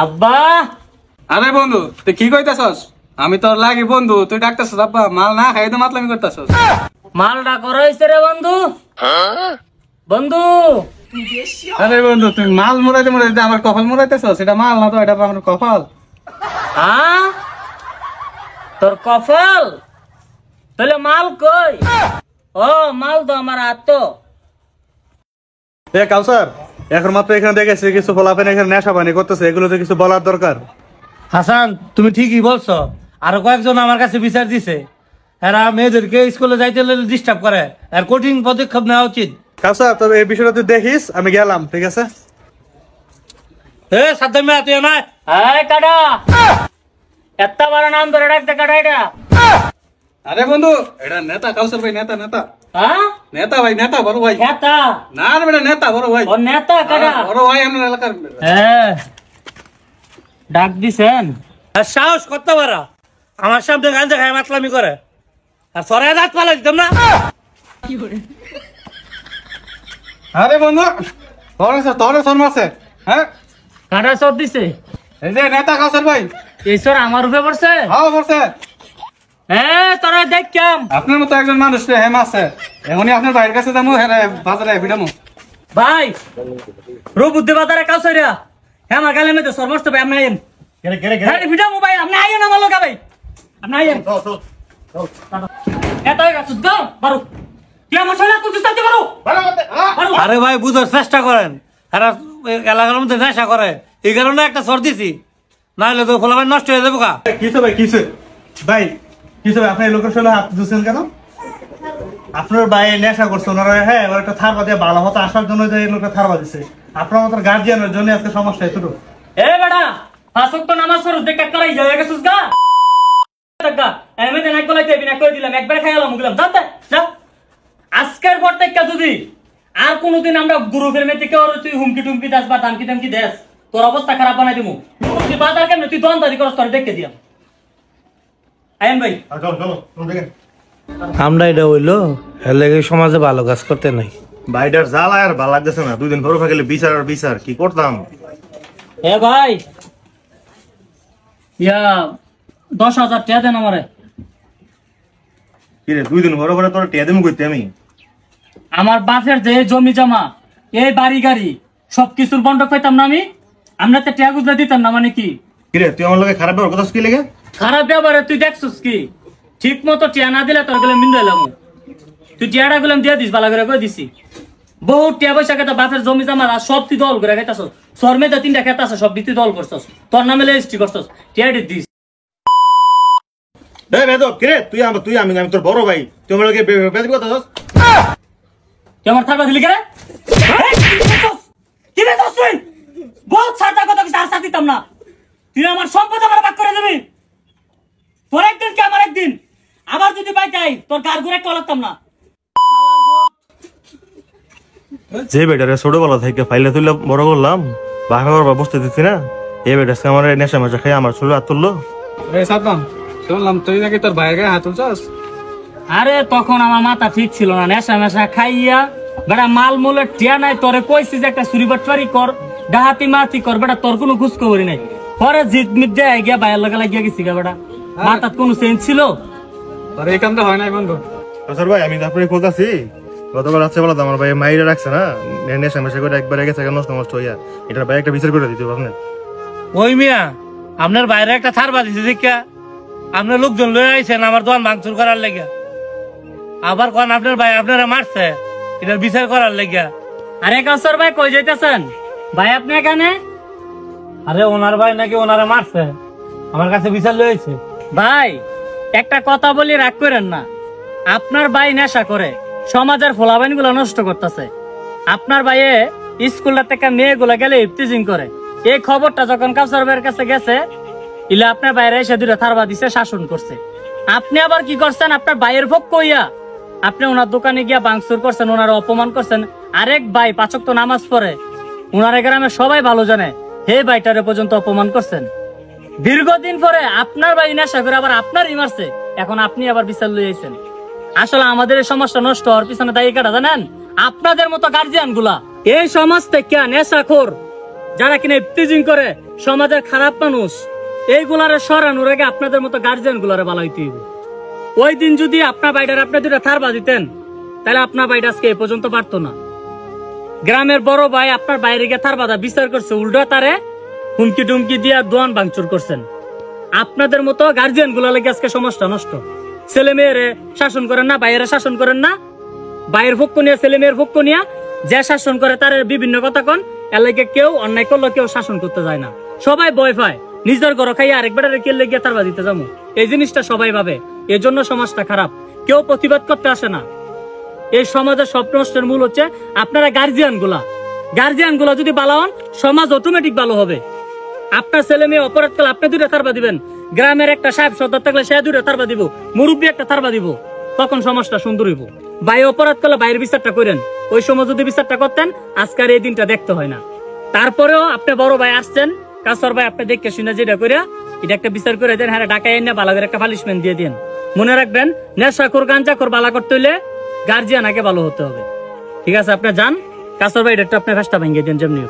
আব্বা আরে বন্ধু তুই কি কইতাছস? আমি তোর লাগি বন্ধু, তুই ডাকতাছস আব্বা? মাল না খাই তো মাতলামি করতাছস। মালটা করাইছে রে বন্ধু। বন্ধু আরে বন্ধু তুই মাল মুড়াইতে মুড়াইতে আমার কপাল মুড়াইতেছস? এটা মাল না তো, এটা আমার কপাল। হ্যাঁ তোর কপাল? তাহলে মাল কই? ও মাল তো আমার হাত। কাউসার এখন মাত্র এখানে দেখেছি কিছু ফলাফেন এখানে নেশা পানি করতেছে, এগুলোতে কিছু বলার দরকার। হাসান তুমি ঠিকই বলছো, আরো কয়েকজন আমার কাছে বিচার দিছে, এরা মেয়েদেরকে স্কুলে যাইতে ডিস্টার্ব করে, আর কঠিন পদক্ষেপ নেওয়া উচিত। কাউসার তবে এই বিষয়টা তুই দেখিস, আমি গেলাম, ঠিক আছে? সাদ্দাম মিয়া তুই না কাটা এত বড় নাম ধরে ডাকতে কাটা এটা। আরে বন্ধু এটা নেতা কাউসার ভাই, নেতা নেতা হ্যাঁ নেতা ভাই, নেতা বড় ভাই। নেতা না রে বেটা নেতা বড় ভাই। ও নেতা কাটা বড় ভাই আমার এলাকার। হ্যাঁ ডাক দিছেন? আর সাহস করতে পারা আমার সামনে গাঞ্জা খায় মাতলামি করে, আর সরাই দাঁত পালা দিতাম না। আরে বন্ধু তোর শর্মা আছে? হ্যাঁ কাটা সব দিছে এই যে নেতা কাউসার ভাই। এই সর আমার উপরে পড়ছে? হ্যাঁ পড়ছে। তোরা দেখ কেম আপনার মতো একজন মানুষ হেম আছে, এমনই আপনার ভাইয়ের কাছে যাবো, হ্যাঁ বাজারে ভিড়ামো। ভাই রবুদ্ধি বাজারে কাউসারিয়া হ্যাঁ আমার গালে মেতে সর্বস্ত ভাই আপনি আইন ভিটামো ভাই, আপনি আইন আমার লোক ভাই, আপনি আইন এত গাছ গাও বারু কি আমার ছেলে তুই চাইতে পারো। আরে ভাই বুঝার চেষ্টা করেন, এরা এলাকার মধ্যে নেশা করে, এই কারণে একটা সর দিছি, না হলে তো ফলাফল নষ্ট হয়ে যাবো। কিসে ভাই কিসে ভাই কিসে ভাই, আপনি এই লোকের সাথে হাত দিচ্ছেন কেন? আপনার ভাই নেশা করছে, ওনারা হ্যাঁ এবার একটা থারবা দিয়ে ভালো মতো আসার জন্য যে এই লোকটা থারবা দিচ্ছে, আপনার মতো গার্জিয়ানের জন্য আজকে সমস্যা এতটুকু। বেটা পাঁচক তো নামাজ পড়ো দেখ কারাই যায় গেছিস গা টাকা এমনি দেন এক গলাইতে বিনা করে দিলাম, একবার খাইলাম মুগলাম জানতে যা। আজকের পর থেকে যদি আর কোনোদিন আমরা গ্রুপের মেয়ে থেকে তুই হুমকি টুমকি দাস বা দামকি দামকি দেস, তোর অবস্থা খারাপ বানাই দিমু। তুই বাজার কেমন তুই দোকানদারি করস, তোর দেখে দিলাম। আইন ভাই আমরা এটা হইলো এলাকায় সমাজে ভালো কাজ করতে নাই। ভাইটার জ্বালা আর ভালো লাগতেছে না, 2 দিন ঘরে থাকলে বিচার আর বিচার কি করতাম। এ ভাই ইয়া 10,000 টাকা দেন আমারে। কি রে 2 দিন ঘরে ঘরে তোর টিয়া দেবো কইতে আমি? আমার বাপের যে জমি জমা এই বাড়ি গাড়ি সবকিছুর বন্ধক পাইতাম না আমি, আমরা তো টাকা গুজরা দিতাম না। মানে কি কি রে তুই আমার লগে খারাপ ব্যবহার করছিস কি লেগে? খারাপ ব্যবহারে তুই দেখছিস কি? ঠিক মতো টিয়া না দিলে তোর গেলে মিন্দাইলাম, তুই টিয়াটা গুলাম দিয়ে দিস, ভালো করে কই দিছি। বহুত টিয়া পয়সা খেতে বাপের জমি জমা সব তুই দল করে খাইতাছ, শর্মেতে 3টা খেত আছে সব তুই দল করছস, তোর নামে রেজিস্ট্রি করছস, টিয়াটি দিস। এই বেদব কি রে তুই আমি তোর বড় ভাই, তুই আমার লগে বেদব করতেছস? তুই আমার থাকবা দিলি কেন? কি বেদস তুই? বহুত সাদা কথা কি আর সাথ দিতাম না, তুই আমার সম্পদ আমার ভাগ করে দিবি। তোর একদিন কি আমার একদিন, আবার যদি পাইতাই তোর কার ঘুরে একটা লাগতাম না। যে বেটারে ছোটবেলা থেকে ফাইলে তুলে বড় করলাম, বাবা বসতে দিচ্ছি না, এই বেটা আমার নেশা মেশা খেয়ে আমার শরীর হাত তুললো। সাদ্দাম শুনলাম তুই নাকি তোর ভাইয়ের গায়ে হাত তুলছস? আরে তখন আমার মাথা ঠিক ছিল না, নেশা মেশা খাইয়া বেটা মাল মূলের টিয়া নাই, তোরে কইছি যে একটা চুরি বাটপারি কর, ডাহাতি মাতি কর, বেটা তোর কোনো খোঁজ খবরই নাই। পরে জিত মিট দেয় গিয়া বাইরের লগে লাগিয়া গেছি গা, বেটা মাথার কোনো চেঞ্জ ছিল? তোর এই কামটা হয় নাই বন্ধু। স্যার ভাই আমি তারপরে খোঁজ আছি, গতকাল রাত্রে বেলা আমার ভাই মাইরে রাখছে না, নেশা মেশা করে একবার গেছে নষ্ট নষ্ট হইয়া, এটার ভাই একটা বিচার করে দিতে আপনার। ওই মিয়া আপনার বাইরে একটা থার বাঁধিছে দেখা আপনার লোকজন লয়ে আইছেন আমার দোকান ভাঙচুর করার লেগে, আবার কোন আপনার ভাই আপনারা মারছে এটার বিচার করার লেগে। আরে কাউসার ভাই কই যাইতেছেন ভাই আপনি এখানে? আরে ওনার ভাই নাকি ওনারা মারছে, আমার কাছে বিচার লয়েছে। ভাই একটা কথা বলি রাগ করেন না, আপনার ভাই নেশা করে সমাজের ফলাফল গুলো নষ্ট করতেছে। আপনার ভাইয়ে স্কুলটা থেকে মেয়েগুলা গেলে ইফতিজিং করে, এই খবরটা যখন কাউসার ভাইয়ের কাছে গেছে, ইলে আপনার বাইরে এসে 2টা থারবা দিছে, শাসন করছে। আপনি আবার কি করছেন? আপনার ভাইয়ের ভোগ কইয়া আপনি ওনার দোকানে গিয়া ভাঙচুর করছেন, ওনার অপমান করছেন। আরেক ভাই 5 ওয়াক্ত নামাজ পড়ে, ওনার গ্রামে সবাই ভালো জানে, হে ভাইটারে পর্যন্ত অপমান করছেন। দীর্ঘদিন পরে আপনার ভাই নেশা করে আবার আপনারই মারছে, এখন আপনি আবার বিচার লইয়েছেন। আসলে আমাদের এই সমাজটা নষ্ট হওয়ার পিছনে দায়ী কাটা জানেন? আপনাদের মতো গার্জিয়ান গুলা। এই সমাজ থেকে নেশাখোর যারা কিনা ইফতিজিং করে সমাজের খারাপ মানুষ এইগুলারে সরানোর আগে আপনাদের মতো গার্জিয়ান গুলারে বালাইতে হইব। ওই দিন যদি আপনার বাইডার আপনি দুটা থার বাজিতেন তাহলে আপনার বাইডা আজকে এই পর্যন্ত পারতো না। গ্রামের বড় ভাই আপনার বাইরে গিয়ে থার বাঁধা বিচার করছে, উল্টো তারে হুমকি টুমকি দিয়া দোয়ান ভাঙচুর করছেন। আপনাদের মতো গার্জিয়ান গুলা লেগে আজকে সমাজটা নষ্ট। ছেলে মেয়েরে শাসন করেন না, বাইরে শাসন করেন না, বাইরের পক্ষ নিয়ে ছেলে মেয়ের পক্ষ নিয়ে যে শাসন করে তার বিভিন্ন কথা কন। এলাকে কেউ অন্যায় করলে কেউ শাসন করতে যায় না, সবাই ভয় পায়। নিজের ঘর খাইয়ে আরেকবারে কেলে গিয়ে তার বাজিতে যাবো, এই জিনিসটা সবাই ভাবে। এই জন্য সমাজটা খারাপ, কেউ প্রতিবাদ করতে আসে না। এই সমাজের সব নষ্টের মূল হচ্ছে আপনারা গার্জিয়ান গুলা যদি ভালো হন সমাজ অটোমেটিক ভালো হবে। আপনার ছেলে মেয়ে অপরাধ করলে আপনি দুইটা থারবা দিবেন, গ্রামের একটা সাহেব সর্দার থাকলে সে দুইটা থারবা দিব, মুরব্বী একটা থারবা দিব, তখন সমাজটা সুন্দর হইব। ভাই অপরাধ করলে বাইরের বিচারটা করেন, ওই সময় যদি বিচারটা করতেন আজকের এই দিনটা দেখতে হয় না। তারপরেও আপনি বড় ভাই আসছেন, কাছর ভাই আপনি দেখে শুনে যেটা করে এটা একটা বিচার করে দেন, হ্যাঁ ঢাকায় এনে বালা করে একটা পানিশমেন্ট দিয়ে দেন। মনে রাখবেন নেশাখোর গাঞ্জাখোর বালা করতে হইলে গার্জিয়ান আগে ভালো হতে হবে। ঠিক আছে, আপনি যান, কাছর ভাই এটা আপনি ফেসটা ভেঙে দেন যেমনি।